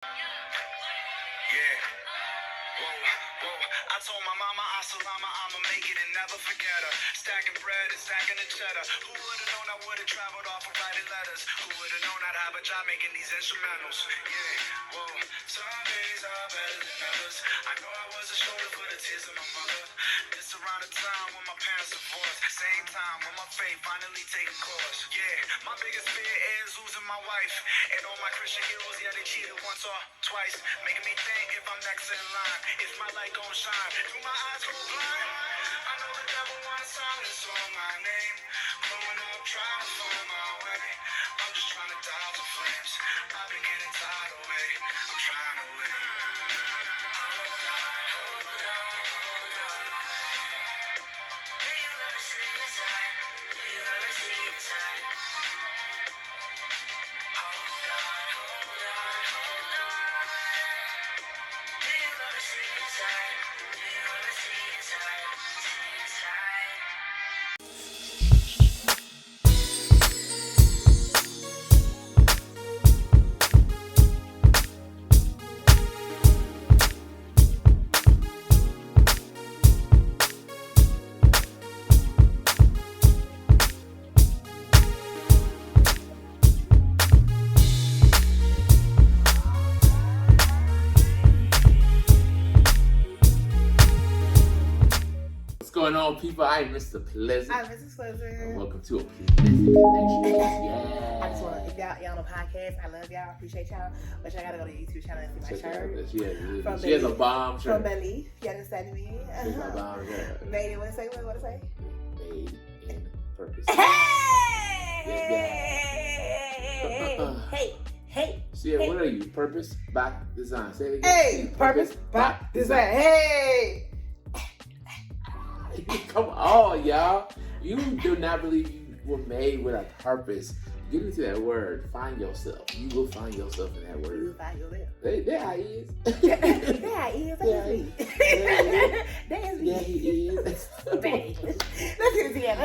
Yeah. Whoa. I told my mama, Assalamu, I'ma make it and never forget her. Stacking bread and stacking the cheddar. Who would've known I would've traveled off of writing letters? Who would've known I'd have a job making these instrumentals? Yeah, whoa. Some days are better than others. I know I was a shoulder for the tears of my mother. This around the time when my parents divorced. Same time when my faith finally taking course. Yeah, my biggest fear is losing my wife. And all my Christian heroes, yeah, they cheated once or twice. Making me think if I'm next in line, if my light gon' shine, do my eyes go blind? I know the devil wants silence on my name. Growing up, trying to find my way. I'm just trying to dodge the flames. I've been getting tired of waiting. I'm trying to win. What's going on, people? I am Mr. Pleasant. I'm Mrs. Pleasant. And welcome to a Pleasant Connection. Yeah. I just want to, if y'all on the podcast, I love y'all, appreciate y'all, but y'all gotta go to the YouTube channel and see my shirt. She has a bomb shirt. From Belly. You understand me? She has a bomb shirt. Made it, what to say? What to say? Made in purpose. Hey. See, what are you? Purpose by design. Say it again. Hey, purpose by design. Hey. Come on, y'all. You do not believe you were made with a purpose. Get into that word. Find yourself. You will find yourself in that word. You will find yourself. There how he is. There he is. That's me. Yeah, he is. Let's get it together.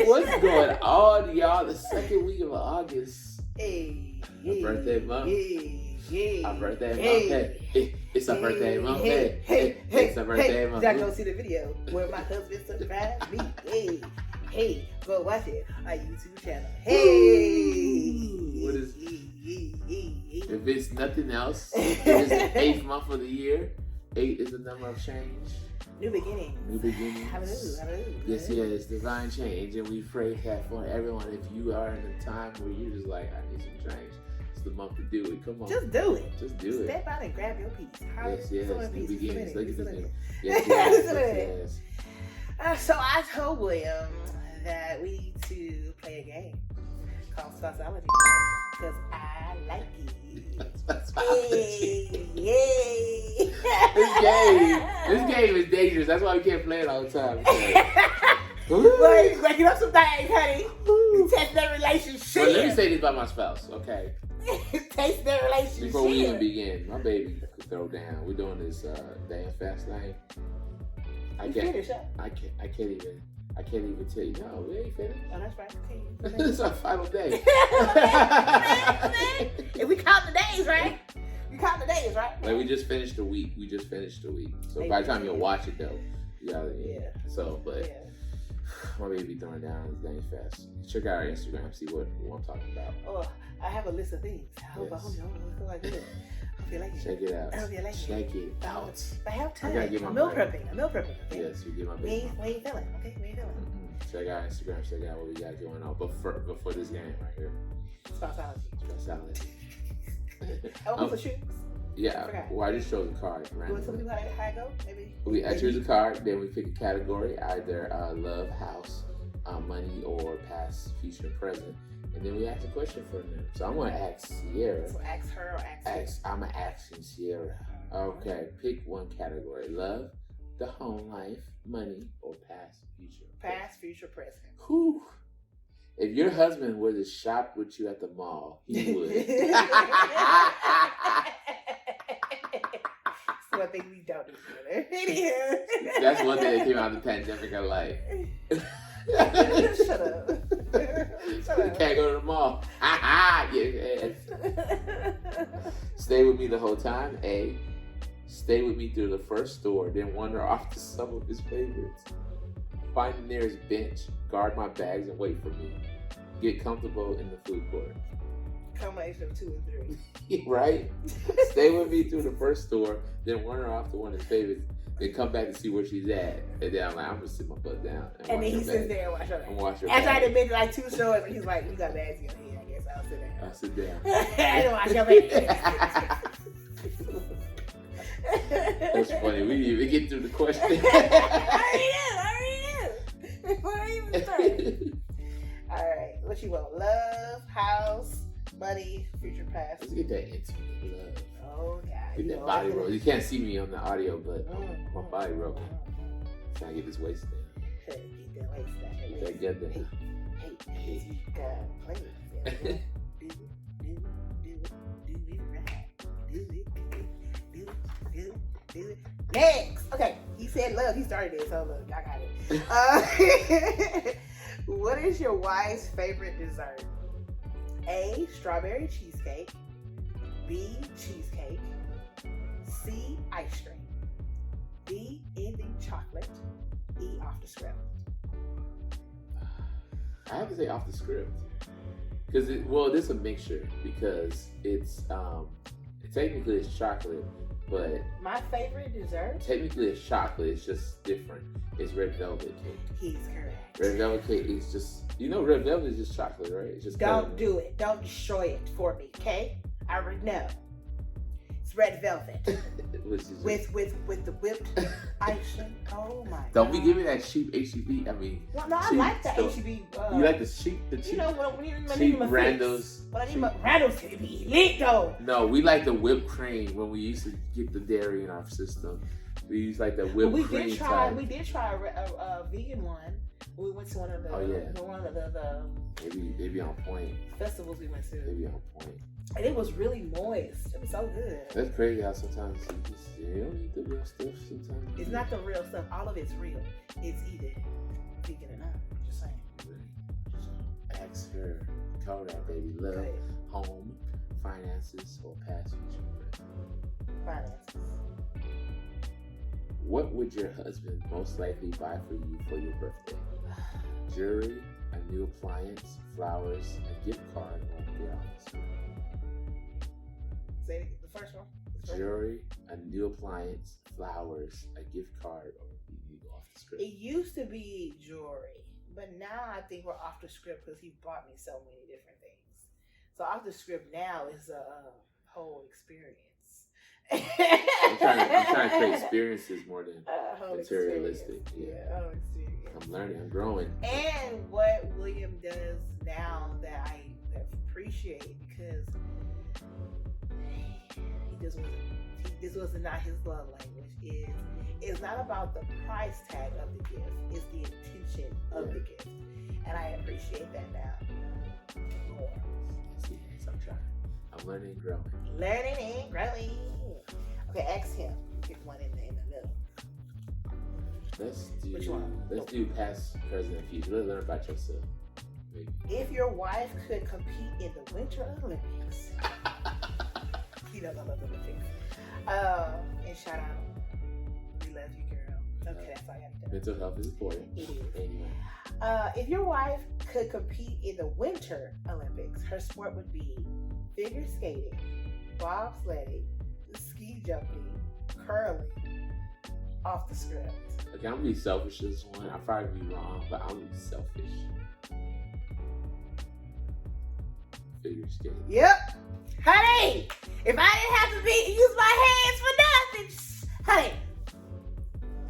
What's going on, y'all? The second week of August. Hey. My birthday month. Hey. Our birthday month. Hey. It's a birthday month. Hey. It's a birthday month. Y'all go see the video where my husband surprised me. Hey. Go watch it on our YouTube channel. Hey. What is? If it's nothing else, if it's the 8th month of the year. 8 is the number of change. New beginnings. Hallelujah. Yes, it's divine change, and we pray that for everyone. If you are in a time where you're just like, I need some change, it's the month to do it. Come on, just do it. Step out and grab your piece. Yes. New beginnings. Look at this. Yes. So I told William that we need to play a game called Sauceology because I like it. Yay. This game is dangerous. That's why we can't play it all the time. Well, breaking up some things, honey. Test their relationship. Well, let me say this about my spouse, okay? Taste their relationship. Before we even begin, my baby could throw down. We're doing this day and fast thing. I can't even tell you. No, we ain't finished. Oh, that's right. Okay. This is our final day. If we count the days, right? You count the days, right? Like we just finished a week. So by the time you'll watch it though, you gotta, So, but my baby throwing down his days fast. Check out our Instagram, see what I'm talking about. Oh, I have a list of things. I hope I feel like it. Check it out. Check it out. I have time. I gotta get my I'm meal prepping. Okay? Yes, you get my baby. We ain't feeling. Okay, we ain't feeling. Check out Instagram. Check out what we got going on. But for this game right here. Sauceology. For shoes. Yeah. Well, I just showed the card. You want to tell me how I go? Maybe. I choose a card. Then we pick a category, either love, house, money, or past, future, and present. And then we ask a question for them. So I'm going to ask Sierra. So ask her or ask I'm asking Sierra. Okay, pick one category. Love, the home life, money, or past, future. Past, future, present. Whew. If your husband were to shop with you at the mall, he would. So one thing we don't do together. That's one thing that came out of the pandemic I like. Shut up. You can't go to the mall. Yes. Stay with me the whole time. A. Stay with me through the first store, then wander off to some of his favorites. Find the nearest bench, guard my bags, and wait for me. Get comfortable in the food court. Combination of 2 and 3. Right? Stay with me through the first store, then wander off to one of his favorites, then come back to see where she's at. And then I'm like, I'm gonna sit my butt down. And then he sits there and watch her. And watch her. After I had been to like 2 shows, he's like, you got bags in your head. I guess I'll sit down. And watch your bags. That's funny. We didn't even get through the question. I already knew. Before I even started. Alright, what you want? Love, house, money, future past. Let's get that intimate love. Oh, God. Get that body roll. You can't see me on the audio, but my body roll. Trying to get this waist down. Get that waist down. Get that gut down. Hey, you gotta play it. Do it. Next. Okay, he said love. He started it, so look, I got it. What is your wife's favorite dessert? A. Strawberry cheesecake. B. Cheesecake. C. Ice cream. D. Anything chocolate. E. Off the script. I have to say off the script. Because this is a mixture because it's technically it's chocolate, but my favorite dessert? Technically it's chocolate, it's just different. It's red velvet cake. He's correct. Red velvet cake is just, red velvet is just chocolate, right? It's just don't do it. Don't destroy it for me, okay? I already know. It's red velvet. with the whipped icing. Oh my God. Don't be giving that cheap HEB. I mean, well, no, I like the HEB. You like the cheap? You know, when you cheap Randos. But I need my Randos to be lit though. No, we like the whipped cream when we used to get the dairy in our system. We used like the whipped cream. We did try a vegan one. We went to one of the maybe on point festivals we went to. Maybe on point. And it was really moist. It was so good. That's crazy how sometimes you don't eat the real stuff. Sometimes it's not the real stuff. All of it's real. It's either vegan or not. Just saying. Really. Ask her. Call that baby. Love, home, finances, or past future. Finances. What would your husband most likely buy for you for your birthday? Jewelry, a new appliance, flowers, a gift card, or the office. Say the first one. Jewelry, a new appliance, flowers, a gift card, or you go off the script. It used to be jewelry, but now I think we're off the script because he bought me so many different things. So off the script now is a whole experience. I'm trying to create experiences more than materialistic. Yeah, I'm learning. I'm growing. And what William does now that I appreciate because this was not his love language. It's not about the price tag of the gift. It's the intention of the gift, and I appreciate that now more. Yes, I'm trying. I'm learning and growing. Learning and growing. Okay, ask him. Pick one in the middle. Let's do past, present, and future. Let's learn about yourself. Maybe. If your wife could compete in the Winter Olympics, he knows I love the Olympics. And shout out, we love you, girl. Okay, that's all I got to do. Mental health is important. It is. Anyway. If your wife could compete in the Winter Olympics, her sport would be figure skating, bobsledding, ski jumping, curling, off the script. Okay, I'm gonna be selfish this one. I'll probably be wrong, but I'm gonna be selfish. Figure skating. Yep. Honey, if I didn't have to use my hands for nothing, honey,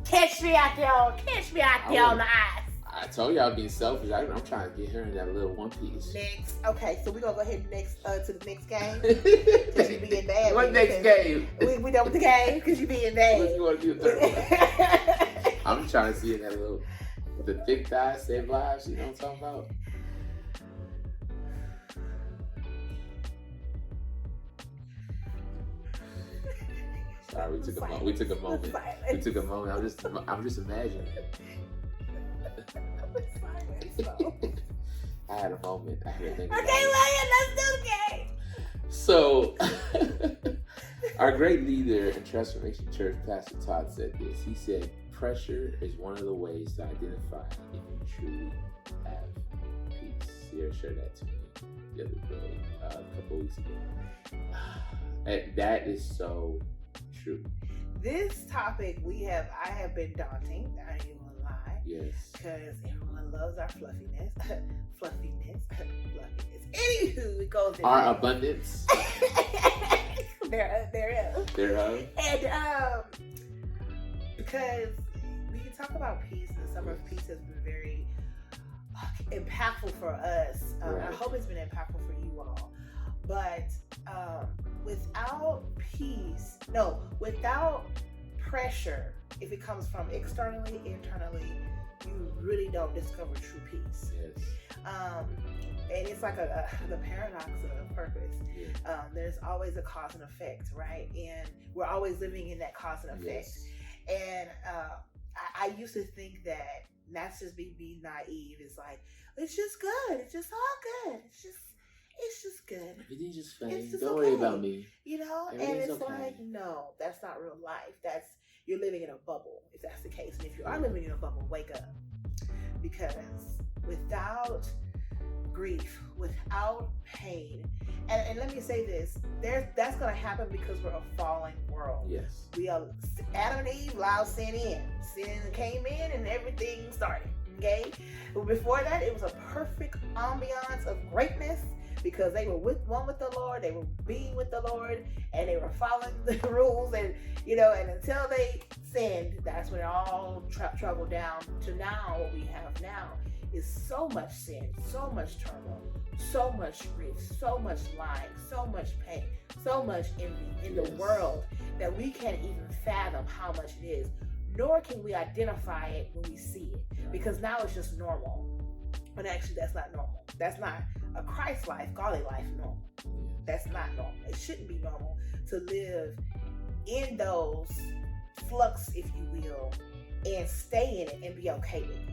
catch me out there on the ice. I told you I was being selfish. I'm trying to get her in that little one piece. Next. Okay, so we're going to go ahead to the next game. Because you being bad. What next game? We done with the game because you being bad. What you want to do the third one? I'm trying to see that little, the thick thighs save lives. You know what I'm talking about? Sorry, we took a moment. We took a moment. I'm just imagining. I had a moment. I had to think about William, let's do the game. So, Our great leader in Transformation Church, Pastor Todd, said this. He said, pressure is one of the ways to identify if you truly have peace. Sierra shared that to me the other day, a couple weeks ago. And that is so true. This topic I have been daunting. I ain't gonna lie. Yes. Because everyone loves our fluffiness. fluffiness. Anywho, it goes in our abundance. Thereof. And because we can talk about peace, the summer of peace has been very impactful for us. Right. I hope it's been impactful for you all. But without peace, without pressure, if it comes from externally, internally, you really don't discover true peace. Yes. And it's like the paradox of purpose. Yeah. There's always a cause and effect, right? And we're always living in that cause and effect. Yes. And I used to think that, not just be naive. It's like, it's just good. It's just all good. It's just good. Everything's just fine. It's just Don't okay. worry about me. You know? And it's okay. Like, no, that's not real life. You're living in a bubble, if that's the case. And if you are living in a bubble, wake up. Because without grief, without pain, and let me say this, that's going to happen because we're a fallen world. Yes. We are Adam and Eve allowed sin in. Sin came in and everything started. Okay? But before that, it was a perfect ambiance of greatness because they were one with the Lord, they were being with the Lord, and they were following the rules, and and until they sinned, that's when it all traveled down to now. What we have now is so much sin, so much turmoil, so much grief, so much lying, so much pain, so much envy in the world that we can't even fathom how much it is, nor can we identify it when we see it, because now it's just normal. But actually, that's not normal. That's not a Christ life, godly life normal. That's not normal. It shouldn't be normal to live in those flux, if you will, and stay in it and be okay with it.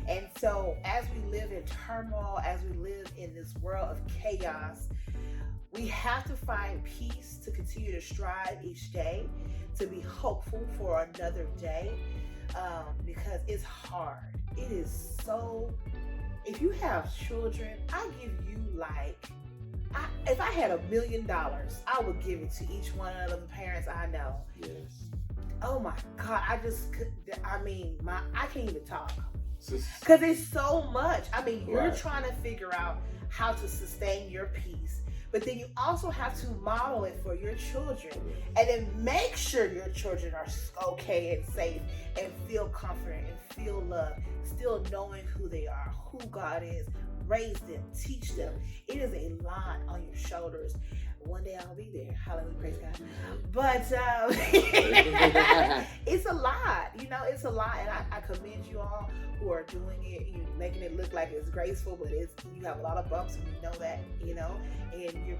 And so as we live in turmoil, as we live in this world of chaos, we have to find peace to continue to strive each day, to be hopeful for another day, because it's hard. It is so, if you have children, I give you if I had $1 million, I would give it to each one of the parents I know. Yes. Oh my God, I can't even talk. Because it's so much. You're trying to figure out how to sustain your peace, but then you also have to model it for your children, and then make sure your children are okay and safe and feel comforted and feel loved, still knowing who they are, who God is. Raise them, teach them. It is a lot on your shoulders. One day I'll be there. Hallelujah, praise God. But it's a lot, it's a lot. And I commend you all who are doing it, making it look like it's graceful, but you have a lot of bumps, and you know that,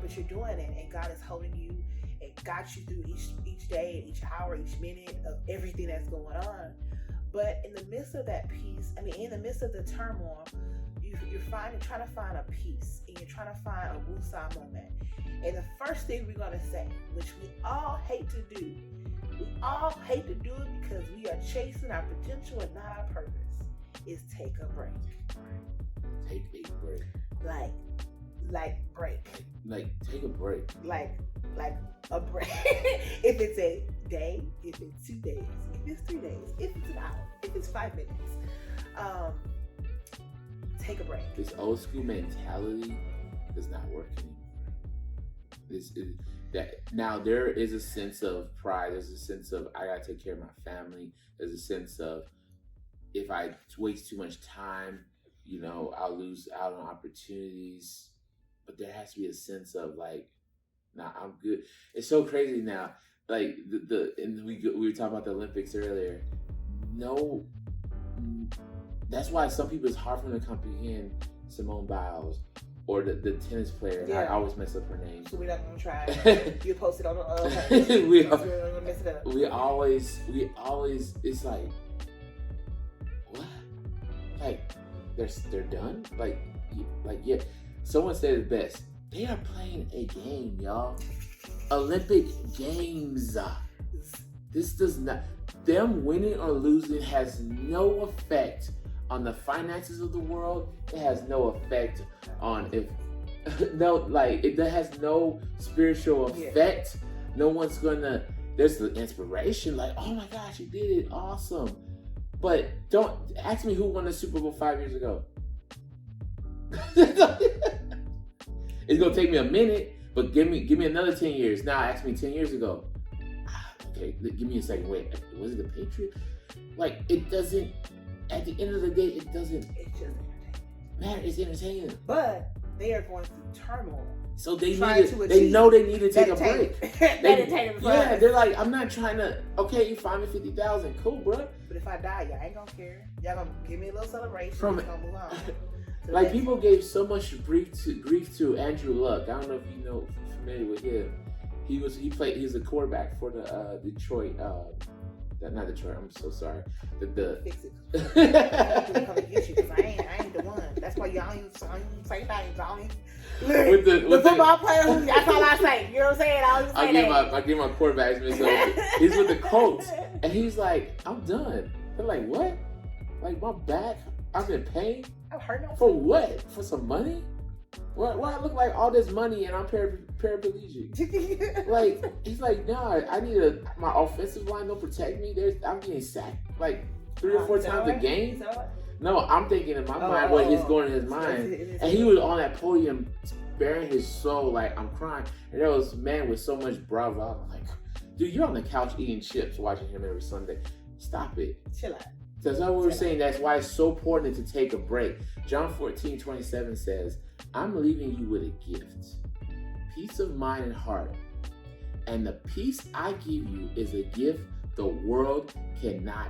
but you're doing it, and God is holding you and got you through each day, each hour, each minute of everything that's going on. But in the midst of that peace, in the midst of the turmoil, you're trying to find a peace, and you're trying to find a woosah moment. And the first thing we're going to say, which we all hate to do it because we are chasing our potential and not our purpose, is take a break. Take a break. Like break. Like take a break. Like a break. If it's a day, if it's 2 days, if it's 3 days, if it's an hour, if it's 5 minutes. Take a break. This old school mentality does not work anymore. Now there is a sense of pride. There's a sense of I gotta take care of my family. There's a sense of if I waste too much time, I'll lose out on opportunities. But there has to be a sense of nah, I'm good. It's so crazy now. And we were talking about the Olympics earlier. No. That's why some people, it's hard for them to comprehend Simone Biles or the tennis player. Yeah. I always mess up her name. So we're not going to try. You post it on the we mess it up. We always, it's like, what? They're done? Yeah. Someone said it best. They are playing a game, y'all. Olympic Games. This does not. Them winning or losing has no effect on the finances of the world. It has no effect on if no, like it has no spiritual effect. No one's gonna. There's the inspiration, like, oh my gosh, you did it, awesome. But don't ask me who won the Super Bowl 5 years ago. It's gonna take me a minute, but give me another 10 years. Now ask me 10 years ago. Okay, give me a second. Wait, was it the Patriots? Like, it doesn't. At the end of the day, it doesn't. It's just entertainment. Man, it's entertaining. But they are going through turmoil. So they know they need to take a break. Yeah, they're like, I'm not trying to. Okay, you find me 50,000, cool, bro. But if I die, y'all ain't gonna care. Y'all gonna give me a little celebration. We're gonna move on. So like, people gave so much grief to Andrew Luck. I don't know if you know, familiar with him. He's a quarterback for the Detroit. Not Detroit. I'm so sorry. Fix it. I'm gonna get you because I ain't the one. That's why y'all don't even say names. I don't even. Look, the football player who, that's all I say. You know what I'm saying? I give my quarterbacks mixed up. He's with the Colts, and he's like, I'm done. They're like, what? Like, my back? I've been paying for what? For some money? Why I look like all this money and I'm paraplegic? Like, he's like, nah, I need my offensive line don't protect me. I'm getting sacked like 3 or 4 times a game. No, I'm thinking in my mind what is going in his mind. And he was on that podium bearing his soul, like, I'm crying. And there was a man with so much bravo. I'm like, dude, you're on the couch eating chips, watching him every Sunday. Stop it. Chill out. That's what we were saying. That's why it's so important to take a break. John 14:27 says, I'm leaving you with a gift, peace of mind and heart. And the peace I give you is a gift the world cannot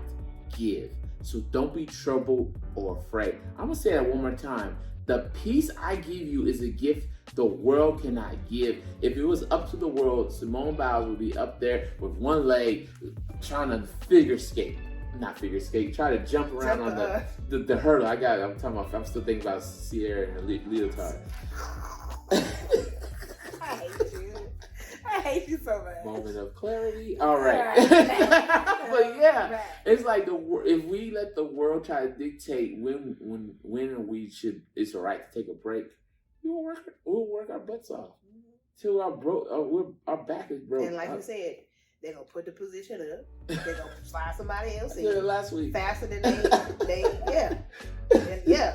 give. So don't be troubled or afraid. I'm going to say that one more time. The peace I give you is a gift the world cannot give. If it was up to the world, Simone Biles would be up there with one leg trying to try to jump around on the hurdle. I'm still thinking about Sierra and the leotard. I hate you so much. Moment of clarity. All right. But yeah, it's like if we let the world try to dictate when it's all right to take a break, we'll work our butts off till our back is broke. And like you said, they're going to put the position up. They're going to slide somebody else in. Yeah, last week. Faster than they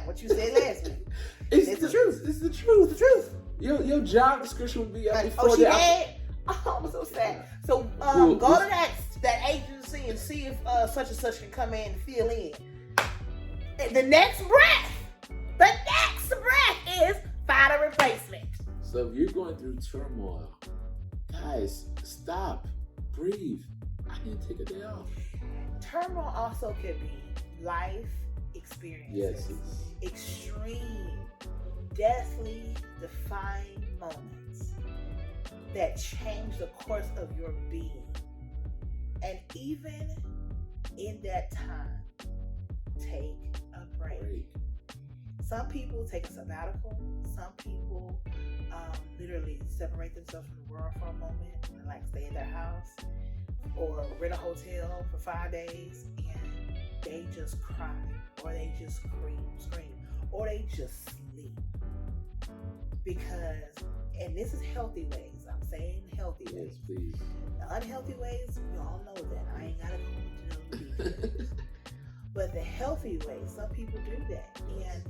what you said last week. It's the truth. It's the truth. It's the truth. Your job description will be up before she mad? Oh, I'm so sad. So go to that agency and see if such and such can come in and fill in. And the next breath is find a replacement. So if you're going through turmoil, guys, stop. Breathe. I need to take a day off. Turmoil also could be life experiences. Yes. Extreme, deathly defined moments that change the course of your being. And even in that time, take a break. Some people take a sabbatical. Some people literally separate themselves from the world for a moment and like stay in their house or rent a hotel for 5 days and they just cry or they just scream or they just sleep. Because, and this is healthy ways, I'm saying healthy ways. Yes, please. The unhealthy ways, we all know that. I ain't gotta go into those details. But the healthy ways, some people do that. And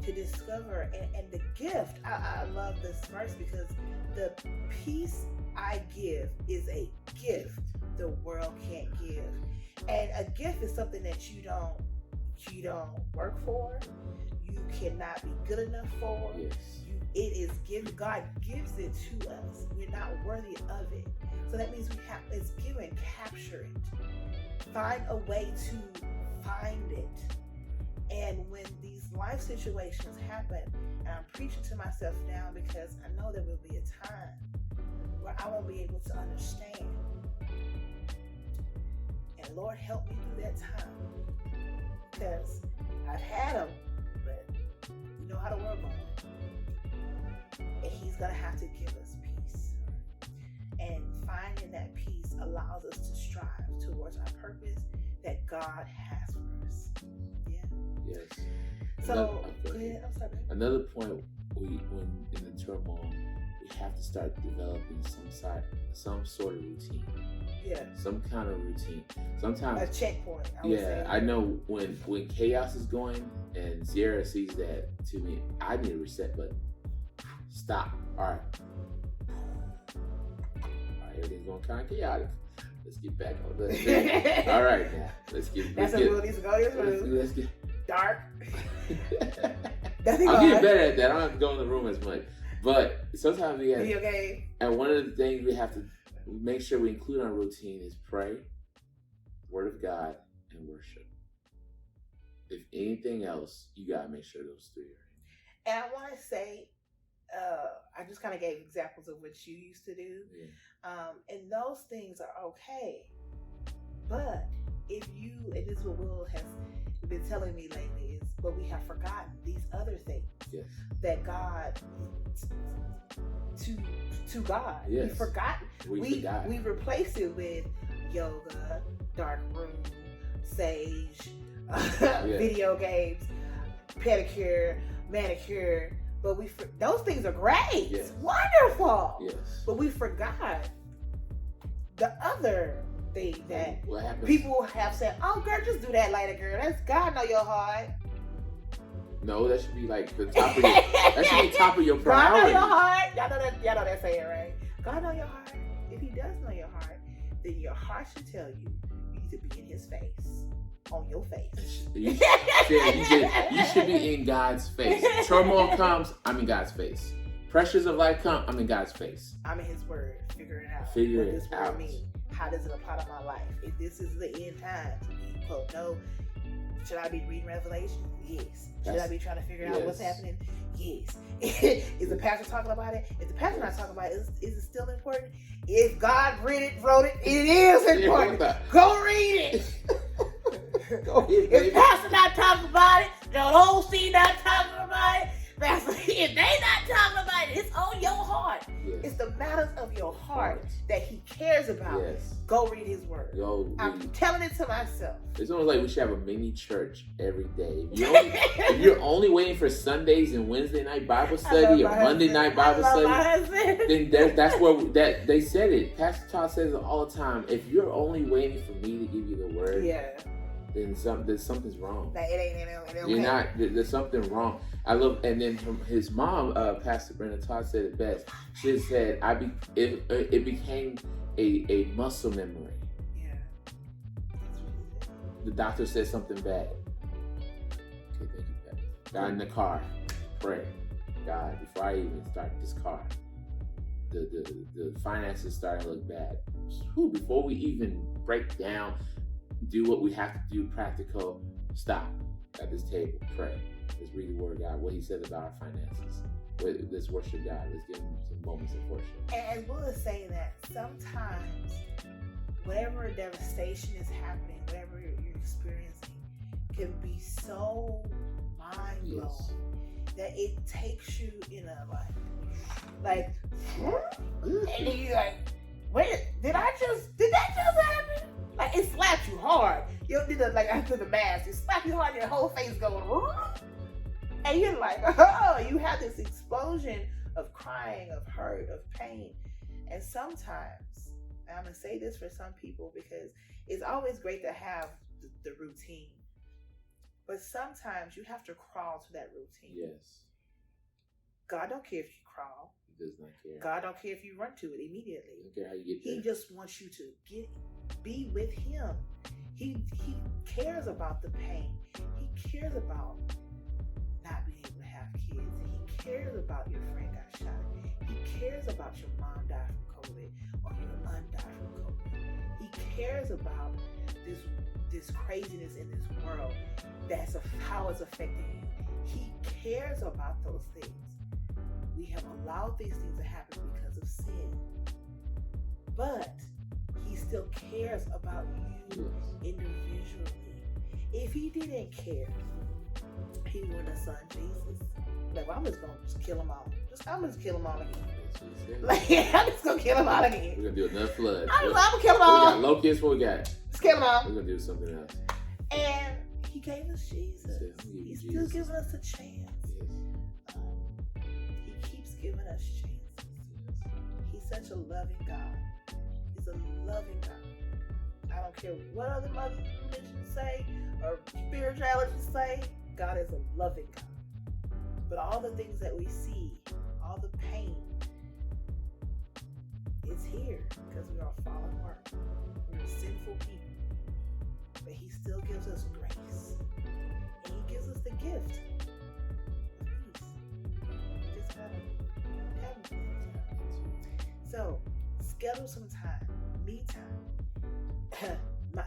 to discover, and the gift, I love this verse because the peace I give is a gift the world can't give. And a gift is something that you don't work for, you cannot be good enough for. Yes. It is given. God gives it to us. We're not worthy of it. So that means it's given, capture it. Find a way to find it. And when these life situations happen, and I'm preaching to myself now because I know there will be a time where I won't be able to understand. And Lord, help me through that time. Because I've had them, but you know how to work on them. And He's going to have to give us peace. And finding that peace allows us to strive towards our purpose that God has for us. Yeah. Yes. So, go ahead. I'm sorry. Another point, when in the turmoil, we have to start developing some sort of routine. Yeah. Some kind of routine. Sometimes a checkpoint. I would say. I know when chaos is going and Sierra sees that, to me, I need a reset button. Stop. All right, everything's going kind of chaotic. Let's get back on the all right, now let's get. That's a rule needs to go this room. Let's get dark. I'm getting better at that. I don't have to go in the room as much, but sometimes we have. Video game. And one of the things we have to make sure we include in our routine is pray, Word of God, and worship. If anything else, you gotta make sure those three are in. And I want to say, I just kind of gave examples of what you used to do, and those things are okay. But if you, and this is what Will has been telling me lately, is, but we have forgotten these other things that God, to God, we've forgotten. We replace it with yoga, dark room, sage, video games, pedicure, manicure. But those things are great. Yes. Wonderful. Yes. But we forgot the other thing that people have said, oh girl, just do that later, girl. That's God know your heart. No, that should be like the top of your that should be top of your priority. God know your heart. Y'all know that saying, right? God know your heart. If he does know your heart, then your heart should tell you need to be in his face. On your face. You should be in God's face. Turmoil comes, I'm in God's face. Pressures of life come, I'm in God's face. I'm in his word. Figure it out. Figure what it this out. Word mean? How does it apply to my life? If this is the end times, quote, no. Should I be reading Revelation? Yes. Should I be trying to figure out what's happening? Yes. Is the pastor talking about it? If the pastor not talking about it, is it still important? If God wrote it, it is important. Go read it. Go ahead, baby. If pastor not talking about it, the whole scene not talking about it, if they not talking about it, it's on your heart. Yes. It's the matters of your heart that he cares about. Yes. Go read his word. I'm telling it to myself. It's almost like we should have a mini church every day. If you're only waiting for Sundays and Wednesday night Bible study or Monday night Bible study, then that's where they said it. Pastor Todd says it all the time. If you're only waiting for me to give you the word, then something's wrong. Like, it ain't You're not. There's something wrong. I love. And then his mom, Pastor Brenda Todd, said it best. She said, "It became a muscle memory." Yeah. The doctor said something bad. Okay, thank you, Pat. Got in the car, pray, God, before I even start this car, the finances starting to look bad. Before we even break down, do what we have to do, practical, stop at this table, pray. Let's read the word of God, what he says about our finances. Let's worship God. Let's give him some moments of worship. And as Will is saying that, sometimes whatever devastation is happening, whatever you're experiencing, can be so mind-blowing that it takes you in a like, and you're like, wait, did that just happen? Like, it slapped you hard. You did it like after the mask. It slapped you hard and your whole face going, and you're like, oh, you have this explosion of crying, of hurt, of pain. And sometimes, and I'm going to say this for some people because it's always great to have the routine. But sometimes you have to crawl to that routine. Yes. God don't care if you crawl. He does not care. God don't care if you run to it immediately. He don't care how you get there. He just wants you to be with him. He cares about the pain. He cares about not being able to have kids. He cares about your friend got shot. He cares about your mom died from COVID or your aunt died from COVID. He cares about this craziness in this world. That's how it's affecting you. He cares about those things. We have allowed these things to happen because of sin. But he still cares about you individually. If he didn't care, he wouldn't have son Jesus. Like, well, I'm just gonna kill them all. I'm just kill them all again. That's what he said. Like, I'm just gonna kill them all again. We're gonna do another flood. I'm gonna kill them What we all. got? Locusts, what we got? Just kill them all. We're gonna do something else. And he gave us Jesus. He said, He's Jesus. still giving us a chance. Yes. He keeps giving us chances. Yes. He's such a loving God. He's a loving God. I don't care what other religions say or spiritualities say. God is a loving God. But all the things that we see, all the pain, is here because we are fallen work. We're sinful people. But he still gives us grace. And he gives us the gift of peace. We just gotta have it. So, schedule some time. Me time.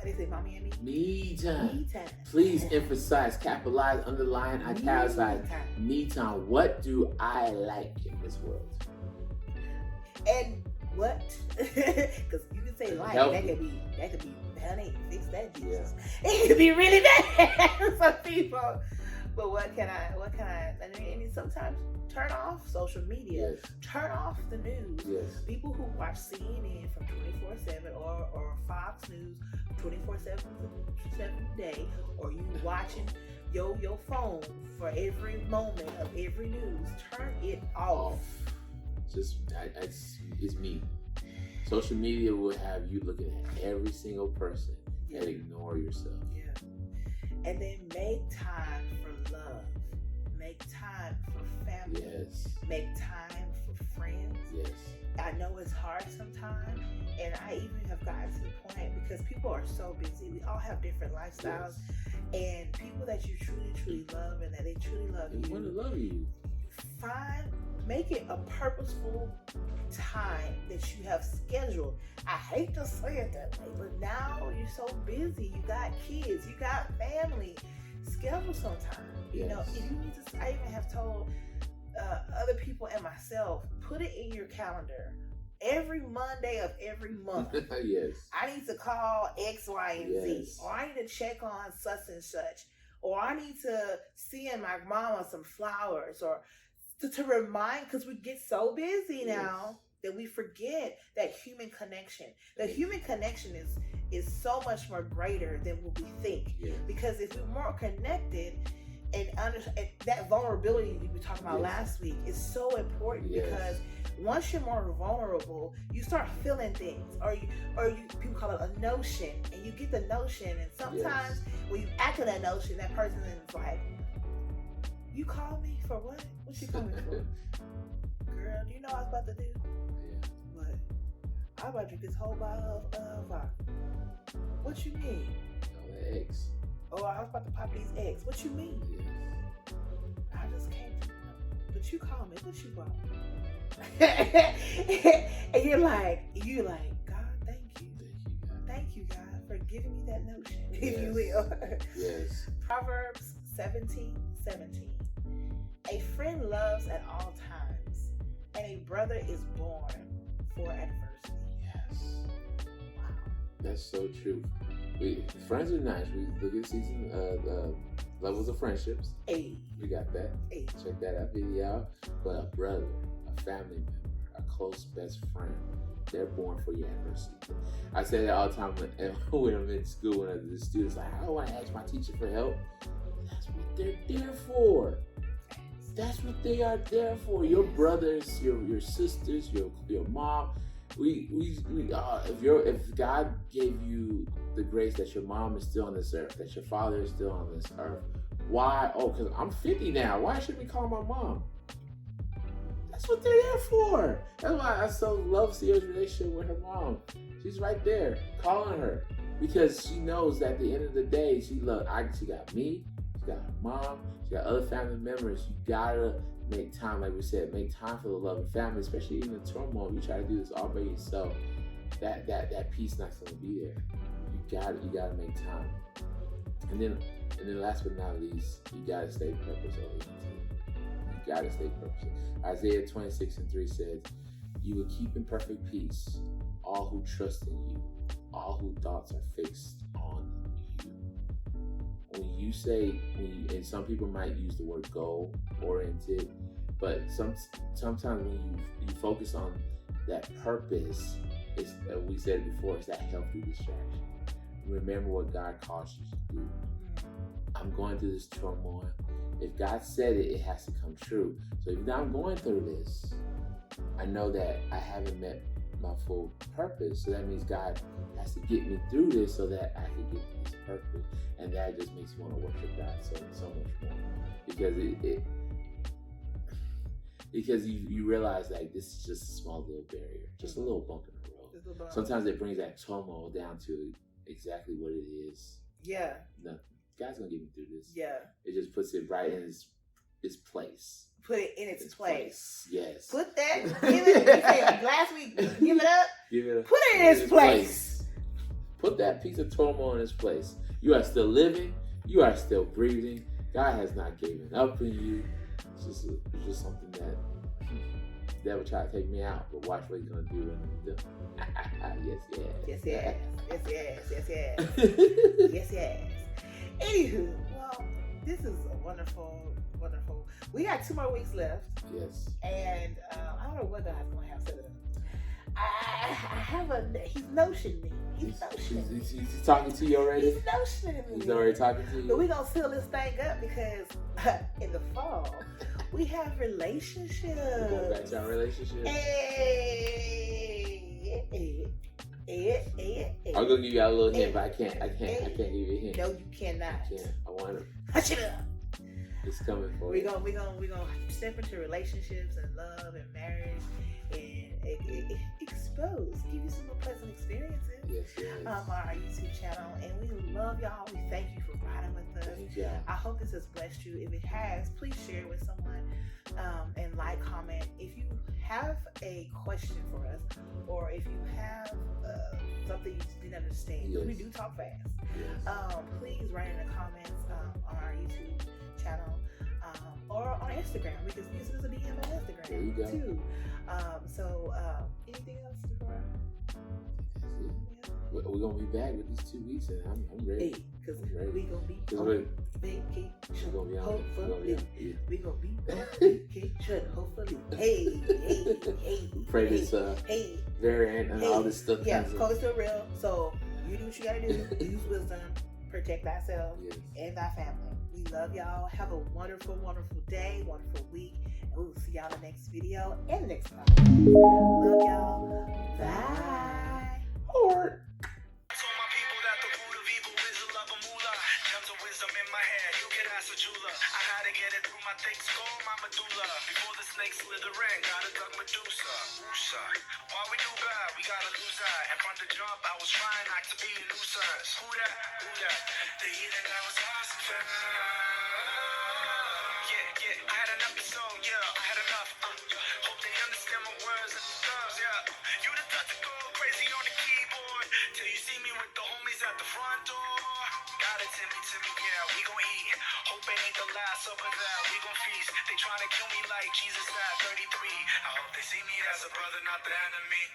They say mommy and me? Me time. Me time. Please emphasize, capitalize, underline, italicize. Me time. What do I like in this world? And what? Because you can say like, Help that me. could be, honey, fix that, Jesus. Yeah. It could be really bad for some people. But what can I, I mean, sometimes turn off social media. Yes. Turn off the news. Yes. People who watch CNN from 24/7 or Fox News 24/7 day, or you watching your phone for every moment of every news, turn it off. Just, it's me. Social media will have you looking at every single person and ignore yourself. Yeah. And then make time for love. Make time for family. Yes. Make time for friends. Yes. I know it's hard sometimes, and I even have gotten to the point because people are so busy. We all have different lifestyles, and people that you truly love and that they truly love They want to love you. Make it a purposeful time that you have scheduled. I hate to say it that way, but now you're so busy. You got kids, you got family. Schedule some time. You know, if you need to. I even have told other people and myself, put it in your calendar. Every Monday of every month. Yes. I need to call X, Y, and Z. Yes. Or I need to check on such and such. Or I need to send my mama some flowers. Or to remind, because we get so busy now that we forget that human connection. The human connection is so much more greater than what we think. Yes. Because if we're more connected and that vulnerability we were talking about last week is so important because once you're more vulnerable, you start feeling things, or you people call it a notion, and you get the notion, and sometimes when you act on that notion, that person is like, "You called me for what? What you called me for, girl? Do you know what I was about to do? What? I was about to drink this whole bottle of vodka. What you mean? No, eggs. Oh, I was about to pop these eggs. What you mean? Yes. I just came to know. But you called me. What you want?" And you're like, God, thank you. Thank you, God, for giving me that notion, if you will. Yes. Proverbs 17:17. A friend loves at all times, and a brother is born for adversity. Yes. Wow. That's so true. Friends are nice. We look at season levels of friendships. Hey. We got that. Hey. Check that video out. But a brother, a family member, a close best friend, they're born for your adversity. I say that all the time when I'm in school, when the students like, I don't want to ask my teacher for help. That's what they're there for. That's what they are there for. Your brothers, your sisters, your mom. If God gave you the grace that your mom is still on this earth, that your father is still on this earth, why? Oh, because I'm 50 now. Why should we call my mom? That's what they're there for. That's why I so love Sierra's relationship with her mom. She's right there, calling her, because she knows that at the end of the day, she got me, she got her mom, she got other family members. You gotta make time, like we said, make time for the love and family, especially in the turmoil. You try to do this all by yourself. That peace not gonna be there. You gotta make time. And then last but not least, you gotta stay purpose oriented. You gotta stay purpose. Isaiah 26:3 says, "You will keep in perfect peace all who trust in you, all whose thoughts are fixed on you." when you say, and some people might use the word goal oriented, but sometimes when you focus on that purpose, it's we said it before, it's that healthy distraction. Remember what God calls you to do. I'm going through this turmoil. If God said it, it has to come true. So if I'm going through this, I know that I haven't met my full purpose. So that means God has to get me through this so that I can get to this purpose. And that just makes me want to worship God so much more. Because you realize like this is just a small little barrier, just a little bump in the road. Sometimes it brings that turmoil down to exactly what it is. Yeah. No, God's gonna get me through this. Yeah. It just puts it right in its place. Put it in its place. Yes. Put that. Give it. You said last week. Give it up. Give it up. Put it in its place. Put that piece of turmoil in its place. You are still living. You are still breathing. God has not given up on you. It's just something that the devil try to take me out, but watch what he's gonna do when he does. Yes. Anywho, well, this is a wonderful. We got 2 more weeks left. Yes. And I don't know what God's gonna have set it up. I have he's notioning me. He's talking to you already? He's notioning me. He's already talking to you? But we're gonna fill this thing up because in the fall, we have relationships. We're going back to our relationship. I'm gonna give you a little hint, but I can't give you a hint. No, you cannot. I can't. I want to. Hush it up. It's coming for we you. We're gonna step into relationships and love and marriage and expose, give you some more pleasant experiences. Yes. On our YouTube channel, and we love y'all. We thank you for riding with us. Thank y'all. I hope this has blessed you. If it has, please share it with someone and like, comment. If you have a question for us, or if you have something you didn't understand, because we do talk fast. Yes. Please write in the comments on our YouTube channel or on Instagram. We can use it as a DM on Instagram there you go. too. Anything else before? We're gonna be back with these 2 weeks, and I'm ready. Because we gonna be on vacation. We're gonna be on. Hopefully, we gonna be on vacation. Hopefully, hey. Pray this variant and all this stuff. Yeah, COVID still real. So you do what you gotta do. Use wisdom. Protect thyself and thy family. We love y'all. Have a wonderful, wonderful day, wonderful week, and we will see y'all in the next video and the next podcast. Love y'all. Bye. Or. Told my people that the root of evil is a love of moolah. Gems of wisdom in my head, you can ask a jeweler. I had to get it through my thick skull, my medulla. Before the snake slither in, gotta duck Medusa. Woosa. While we do bad, we gotta lose that. And from the jump, I was trying not to be a nuisance. Who that? The heathen that was awesome, fam. Yeah, I had an episode, I had enough. Hope they understand my words and thumbs, You the thought to go crazy on the keyboard till you see me with the homies at the front door. Got it, Timmy, we gon' eat. Hope it ain't the last supper that we gon' feast. They tryna kill me like Jesus at 33. I hope they see me as a brother, not the enemy.